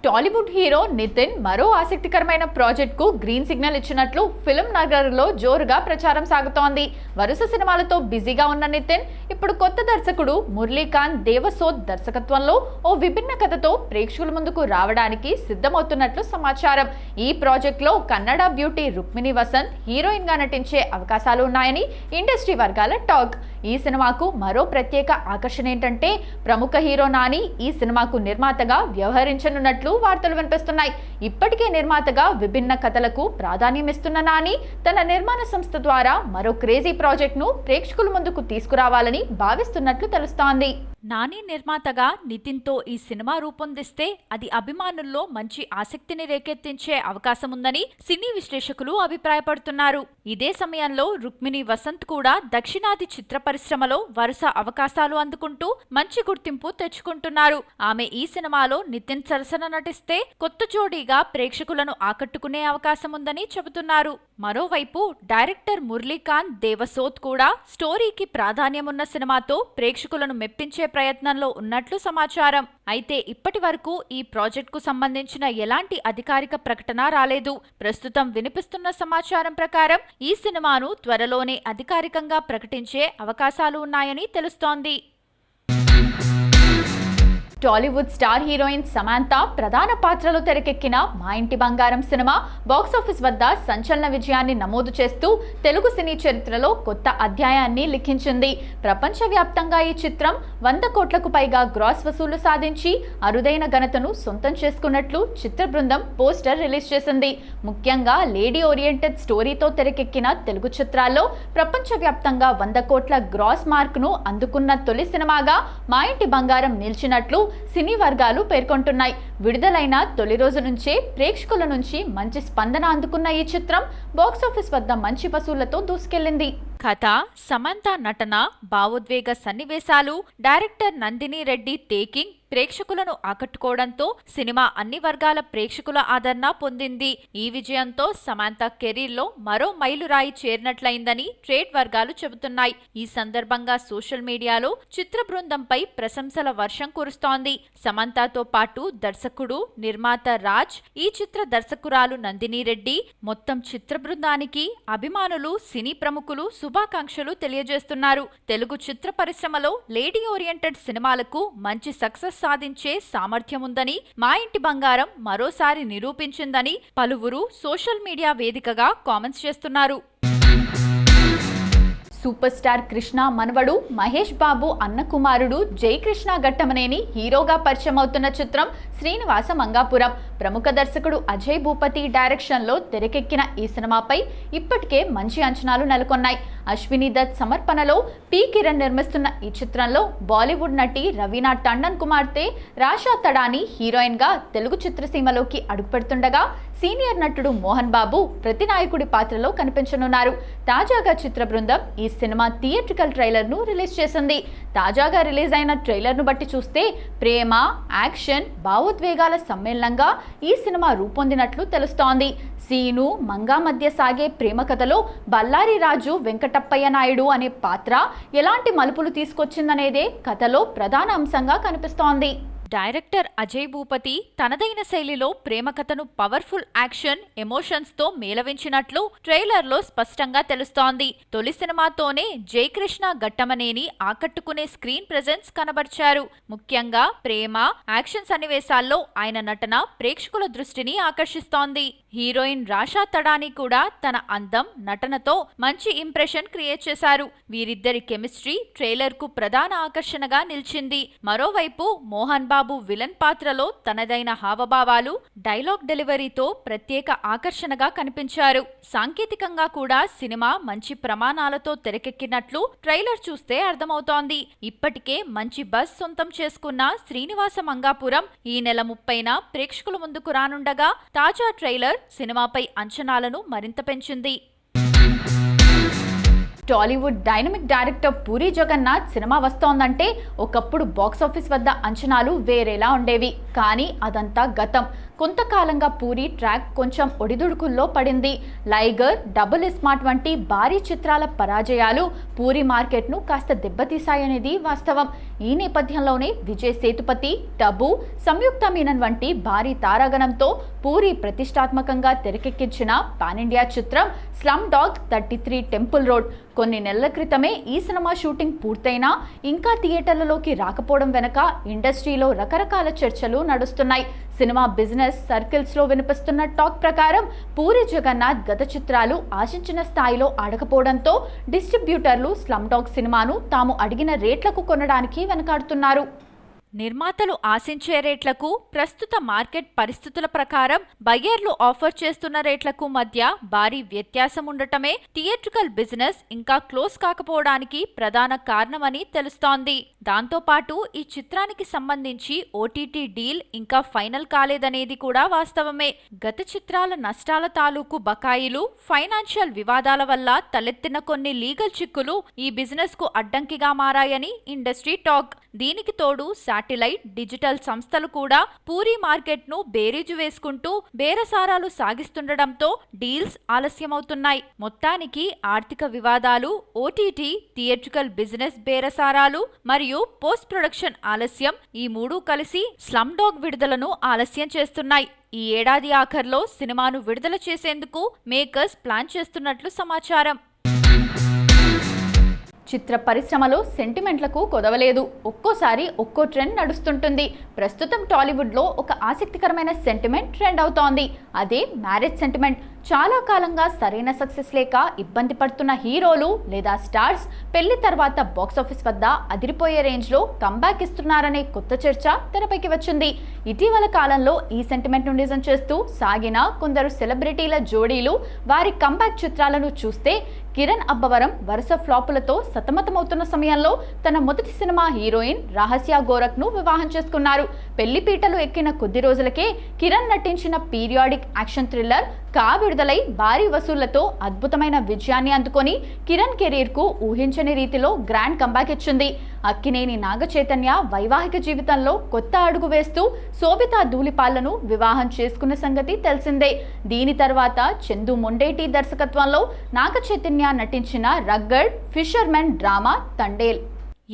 Tollywood hero Nitin మరో ఆసక్తికరమైన ప్రాజెక్టుకు గ్రీన్ సిగ్నల్ ఇచ్చినట్లు ఫిల్మ్ నగర్లో జోరుగా ప్రచారం సాగుతోంది. వరుస సినిమాలతో బిజీగా ఉన్న నితిన్ ఇప్పుడు కొత్త దర్శకుడు మురళీకాంత్ దేవసోద్ దర్శకత్వంలో ఓ విభిన్న కథతో ప్రేక్షకుల ముందుకు రావడానికి సిద్ధమవుతున్నట్లు సమాచారం. ఈ ప్రాజెక్టులో కన్నడ బ్యూటీ రుక్మిణి వసంత్ హీరోయిన్ గా నటించే అవకాశాలు ఉన్నాయని ఇండస్ట్రీ వర్గాల టాక్. ఈ సినిమాకు మరో ప్రత్యేక ఆకర్షణ ఏంటంటే ప్రముఖ హీరో నాని ఈ సినిమాకు నిర్మాతగా వ్యవహరించనున్నట్లు వార్తలు వినిపిస్తున్నాయి. ఇప్పటికే నిర్మాతగా విభిన్న కథలకు ప్రాధాన్యం ఇస్తున్న నాని తన నిర్మాణ సంస్థ ద్వారా మరో క్రేజీ ప్రాజెక్ట్ ను ప్రేక్షకుల ముందుకు తీసుకురావాలని భావిస్తున్నట్లు తెలుస్తోంది. నాని నిర్మాతగా నితిన్తో ఈ సినిమా రూపొందిస్తే అది అభిమానుల్లో మంచి ఆసక్తిని రేకెత్తించే అవకాశం ఉందని సినీ విశ్లేషకులు అభిప్రాయపడుతున్నారు. ఇదే సమయంలో రుక్మిణి వసంత్ కూడా దక్షిణాది చిత్ర పరిశ్రమలో వరుస అవకాశాలు అందుకుంటూ మంచి గుర్తింపు తెచ్చుకుంటున్నారు. ఆమె ఈ సినిమాలో నితిన్ సరసన నటిస్తే కొత్త జోడీగా ప్రేక్షకులను ఆకట్టుకునే అవకాశం ఉందని చెబుతున్నారు. మరోవైపు డైరెక్టర్ మురళీకాంత్ దేవసోద్ కూడా స్టోరీకి ప్రాధాన్యమున్న సినిమాతో ప్రేక్షకులను మెప్పించే ప్రయత్నంలో ఉన్నట్లు సమాచారం. అయితే ఇప్పటి వరకు ఈ ప్రాజెక్టుకు సంబంధించిన ఎలాంటి అధికారిక ప్రకటన రాలేదు. ప్రస్తుతం వినిపిస్తున్న సమాచారం ప్రకారం ఈ సినిమాను త్వరలోనే అధికారికంగా ప్రకటించే అవకాశాలు ఉన్నాయని తెలుస్తోంది. టాలీవుడ్ స్టార్ హీరోయిన్ సమాంత ప్రధాన పాత్రలో తెరకెక్కిన మా ఇంటి బంగారం సినిమా బాక్సాఫీస్ వద్ద సంచలన విజయాన్ని నమోదు చేస్తూ తెలుగు సినీ చరిత్రలో కొత్త అధ్యాయాన్ని లిఖించింది. ప్రపంచవ్యాప్తంగా ఈ చిత్రం 100 కోట్లకు పైగా గ్రాస్ వసూలు సాధించి అరుదైన ఘనతను సొంతం చేసుకున్నట్లు చిత్ర బృందం పోస్టర్ రిలీజ్ చేసింది. ముఖ్యంగా లేడీ ఓరియంటెడ్ స్టోరీతో తెరకెక్కిన తెలుగు చిత్రాల్లో ప్రపంచవ్యాప్తంగా 100 కోట్ల గ్రాస్ మార్క్ను అందుకున్న తొలి సినిమాగా మా ఇంటి బంగారం నిలిచినట్లు సినీ వర్గాలు పేర్కొంటున్నాయి. విడుదలైన తొలి రోజు నుంచే ప్రేక్షకుల నుంచి మంచి స్పందన అందుకున్న ఈ చిత్రం బాక్సాఫీస్ వద్ద మంచి వసూళ్లతో దూసుకెళ్లింది. కథ, సమంత నటన, భావోద్వేగ సన్నివేశాలు, డైరెక్టర్ నందిని రెడ్డి టేకింగ్ ప్రేక్షకులను ఆకట్టుకోవడంతో సినిమా అన్ని వర్గాల ప్రేక్షకుల ఆదరణ పొందింది. ఈ విజయంతో సమంత కెరీర్లో మరో మైలురాయి చేరినట్లయిందని ట్రేడ్ వర్గాలు చెబుతున్నాయి. ఈ సందర్భంగా సోషల్ మీడియాలో చిత్ర బృందంపై ప్రశంసల వర్షం కురుస్తోంది. సమంతతో పాటు దర్శకుడు, నిర్మాత రాజ్, ఈ చిత్ర దర్శకురాలు నందిని రెడ్డి, మొత్తం చిత్ర బృందానికి అభిమానులు, సినీ ప్రముఖులు శుభాకాంక్షలు తెలియజేస్తున్నారు. తెలుగు చిత్ర పరిశ్రమలో లేడీ ఓరియంటెడ్ సినిమాలకు మంచి సక్సెస్ సాధించే సామర్థ్యం ఉందని మా ఇంటి బంగారం మరోసారి నిరూపించిందని పలువురు సోషల్ మీడియా వేదికగా కామెంట్స్ చేస్తున్నారు. సూపర్ స్టార్ కృష్ణ మనవడు మహేష్ బాబు అన్న కుమారుడు జయకృష్ణ ఘట్టమనేని హీరోగా పరిచయం అవుతున్న చిత్రం శ్రీనివాస మంగాపురం. ప్రముఖ దర్శకుడు అజయ్ భూపతి డైరెక్షన్లో తెరకెక్కిన ఈ సినిమాపై ఇప్పటికే మంచి అంచనాలు నెలకొన్నాయి. అశ్విని దత్ సమర్పణలో పి కిరణ్ నిర్మిస్తున్న ఈ చిత్రంలో బాలీవుడ్ నటి రవీనా టండన్ కుమార్తె రాషా తడాని హీరోయిన్ గా తెలుగు చిత్రసీమలోకి అడుగుపెడుతుండగా సీనియర్ నటుడు మోహన్ బాబు ప్రతినాయకుడి పాత్రలో కనిపించనున్నారు. తాజాగా చిత్ర బృందం ఈ సినిమా థియేట్రికల్ ట్రైలర్ ను రిలీజ్ చేసింది. తాజాగా రిలీజ్ అయిన ట్రైలర్ ను బట్టి చూస్తే ప్రేమ, యాక్షన్, భావోద్వేగాల సమ్మేళనంగా ఈ సినిమా రూపొందినట్లు తెలుస్తోంది. సీను, మంగా మధ్య సాగే ప్రేమ కథలో బల్లారి రాజు వెంకటప్పయ్య నాయుడు అనే పాత్ర ఎలాంటి మలుపులు తీసుకొచ్చిందనేదే కథలో ప్రధాన అంశంగా కనిపిస్తోంది. డైరెక్టర్ అజయ్ భూపతి తనదైన శైలిలో ప్రేమ కథను పవర్ఫుల్ యాక్షన్, ఎమోషన్స్ తో మేళవించినట్లు ట్రైలర్లో స్పష్టంగా తెలుస్తోంది. తొలి సినిమాతోనే జయకృష్ణ ఘట్టమనేని ఆకట్టుకునే స్క్రీన్ ప్రెజెన్స్ కనబర్చారు. ముఖ్యంగా ప్రేమ, యాక్షన్ సన్నివేశాల్లో ఆయన నటన ప్రేక్షకుల దృష్టిని ఆకర్షిస్తోంది. హీరోయిన్ రాషా తడాని కూడా తన అందం, నటనతో మంచి ఇంప్రెషన్ క్రియేట్ చేశారు. వీరిద్దరి కెమిస్ట్రీ ట్రైలర్ కు ప్రధాన ఆకర్షణగా నిలిచింది. మరోవైపు మోహన్ బాబు విలన్ పాత్రలో తనదైన హావభావాలు, డైలాగ్ డెలివరీతో ప్రత్యేక ఆకర్షణగా కనిపించారు. సాంకేతికంగా కూడా సినిమా మంచి ప్రమాణాలతో తెరకెక్కినట్లు ట్రైలర్ చూస్తే అర్థమవుతోంది. ఇప్పటికే మంచి బజ్ సొంతం చేసుకున్న శ్రీనివాస మంగాపురం ఈ నెల 30న ప్రేక్షకుల ముందుకు రానుండగా తాజా ట్రైలర్ సినిమాపై అంచనాలను మరింత పెంచింది. Tollywood dynamic director Puri Jagannadh సినిమా వస్తోందంటే ఒకప్పుడు బాక్సాఫీస్ వద్ద అంచనాలు వేరేలా ఉండేవి. కానీ అదంతా గతం. కొంతకాలంగా పూరి ట్రాక్ కొంచెం ఒడిదుడుకుల్లో పడింది. లైగర్, డబుల్ స్మార్ట్ వంటి భారీ చిత్రాల పరాజయాలు పూరి మార్కెట్ను కాస్త దెబ్బతీశాయనేది వాస్తవం. ఈ నేపథ్యంలోనే విజయ్ సేతుపతి, టబు, సంయుక్త మీనన్ వంటి భారీ తారాగణంతో పూరి ప్రతిష్టాత్మకంగా తెరకెక్కించిన పాన్ ఇండియా చిత్రం స్లమ్ డాగ్ 33 టెంపుల్ రోడ్. కొన్ని నెలల క్రితమే ఈ సినిమా షూటింగ్ పూర్తయినా ఇంకా థియేటర్లలోకి రాకపోవడం వెనక ఇండస్ట్రీలో రకరకాల చర్చలు నడుస్తున్నాయి. సినిమా బిజినెస్ సర్కిల్స్లో వినిపిస్తున్న టాక్ ప్రకారం పూరి జగన్నాథ్ గత చిత్రాలు ఆశించిన స్థాయిలో ఆడకపోవడంతో డిస్ట్రిబ్యూటర్లు స్లమ్ డాగ్ సినిమాను తాము అడిగిన రేట్లకు కొనడానికి వెనకాడుతున్నారు. నిర్మాతలు ఆశించే రేట్లకు, ప్రస్తుత మార్కెట్ పరిస్థితుల ప్రకారం బయ్యర్లు ఆఫర్ చేస్తున్న రేట్లకు మధ్య భారీ వ్యత్యాసం ఉండటమే థియేట్రికల్ బిజినెస్ ఇంకా క్లోజ్ కాకపోవడానికి ప్రధాన కారణమని తెలుస్తోంది. దాంతోపాటు ఈ చిత్రానికి సంబంధించి ఓటీటీ డీల్ ఇంకా ఫైనల్ కాలేదనేది కూడా వాస్తవమే. గత చిత్రాల నష్టాల తాలూకు బకాయిలు, ఫైనాన్షియల్ వివాదాల వల్ల తలెత్తిన కొన్ని లీగల్ చిక్కులు ఈ బిజినెస్ కు అడ్డంకిగా మారాయని ఇండస్ట్రీ టాక్. దీనికి తోడు శాటిలైట్, డిజిటల్ సంస్థలు కూడా పూరి మార్కెట్ ను బేరీజు వేసుకుంటూ బేరసారాలు సాగిస్తుండటంతో డీల్స్ ఆలస్యమవుతున్నాయి. మొత్తానికి ఆర్థిక వివాదాలు, ఓటీటీ, థియేట్రికల్ బిజినెస్ బేరసారాలు మరియు పోస్ట్ ప్రొడక్షన్ ఆలస్యం, ఈ మూడు కలిసి స్లమ్ డాగ్ విడుదలను ఆలస్యం చేస్తున్నాయి. ఈ ఏడాది ఆఖర్లో సినిమాను విడుదల చేసేందుకు మేకర్స్ ప్లాన్ చేస్తున్నట్లు సమాచారం. చిత్ర పరిశ్రమలో సెంటిమెంట్లకు కొదవలేదు. ఒక్కోసారి ఒక్కో ట్రెండ్ నడుస్తుంటుంది. ప్రస్తుతం టాలీవుడ్లో ఒక ఆసక్తికరమైన సెంటిమెంట్ ట్రెండ్ అవుతోంది. అదే మ్యారేజ్ సెంటిమెంట్. చాలా కాలంగా సరైన సక్సెస్ లేక ఇబ్బంది పడుతున్న హీరోలు లేదా స్టార్స్ పెళ్లి తర్వాత బాక్సాఫీస్ వద్ద అదిరిపోయే రేంజ్లో కంబ్యాక్ ఇస్తున్నారనే కొత్త చర్చ తెరపైకి వచ్చింది. ఇటీవల కాలంలో ఈ సెంటిమెంట్ను నిజం చేస్తూ సాగిన కొందరు సెలబ్రిటీల జోడీలు వారి కంబ్యాక్ చిత్రాలను చూస్తే కిరణ్ అబ్బవరం వరుస ఫ్లాపులతో సతమతమవుతున్న సమయంలో తన మొదటి సినిమా హీరోయిన్ రహస్య గోరఖ్ను వివాహం చేసుకున్నారు. పెళ్లిపీటలు ఎక్కిన కొద్ది రోజులకే కిరణ్ నటించిన పీరియాడిక్ యాక్షన్ థ్రిల్లర్ కా విడుదలై భారీ వసూళ్లతో అద్భుతమైన విజయాన్ని అందుకొని కిరణ్ కెరీర్కు ఊహించని రీతిలో గ్రాండ్ కంబ్యాక్ ఇచ్చింది. అక్కినేని నాగచైతన్య వైవాహిక జీవితంలో కొత్త అడుగు వేస్తూ శోభితా ధూళిపాళ్లను వివాహం చేసుకున్న సంగతి తెలిసిందే. దీని తర్వాత చందు మొండేటి దర్శకత్వంలో నాగచైతన్య నటించిన రగ్గడ్, ఫిషర్మెన్ డ్రామా తండేల్.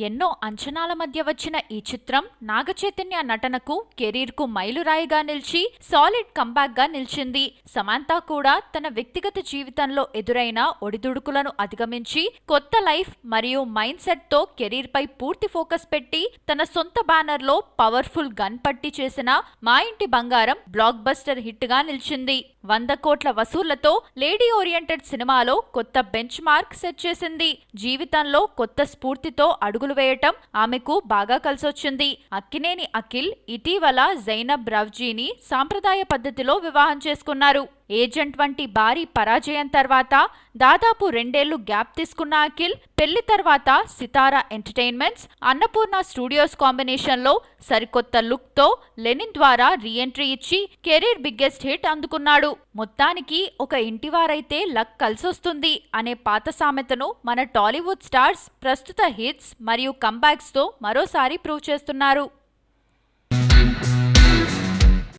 ఎన్నో అంచనాల మధ్య వచ్చిన ఈ చిత్రం నాగచైతన్య నటనకు, కెరీర్కు మైలురాయిగా నిలిచి సాలిడ్ కంబ్యాక్ గా నిలిచింది. సమంత కూడా తన వ్యక్తిగత జీవితంలో ఎదురైన ఒడిదుడుకులను అధిగమించి కొత్త లైఫ్ మరియు మైండ్ సెట్ తో కెరీర్ పై పూర్తి ఫోకస్ పెట్టి తన సొంత బ్యానర్ లో పవర్ఫుల్ గన్ పట్టి చేసిన మా ఇంటి బంగారం బ్లాక్ బస్టర్ హిట్ గా నిలిచింది. 100 కోట్ల వసూళ్లతో లేడీ ఓరియంటెడ్ సినిమాలో కొత్త బెంచ్ మార్క్ సెట్ చేసింది. జీవితంలో కొత్త స్ఫూర్తితో అడుగులు వేయటం ఆమెకు బాగా కలిసొచ్చింది. అక్కినేని అఖిల్ ఇటీవల జైనబ్ రవ్జీని సాంప్రదాయ పద్ధతిలో వివాహం చేసుకున్నారు. ఏజెంట్ వంటి భారీ పరాజయం తర్వాత దాదాపు 2 ఏళ్లు గ్యాప్ తీసుకున్న అఖిల్ పెళ్లి తర్వాత సితారా ఎంటర్టైన్మెంట్స్, అన్నపూర్ణ స్టూడియోస్ కాంబినేషన్ లో సరికొత్త లుక్ తో లెనిన్ ద్వారా రీఎంట్రీ ఇచ్చి కెరీర్ బిగ్గెస్ట్ హిట్ అందుకున్నాడు. మొత్తానికి ఒక ఇంటివారైతే లక్ కలిసొస్తుంది అనే పాత సామెతను మన టాలీవుడ్ స్టార్స్ ప్రస్తుత హిట్స్ మరియు కంబ్యాక్స్ తో మరోసారి ప్రూవ్ చేస్తున్నారు.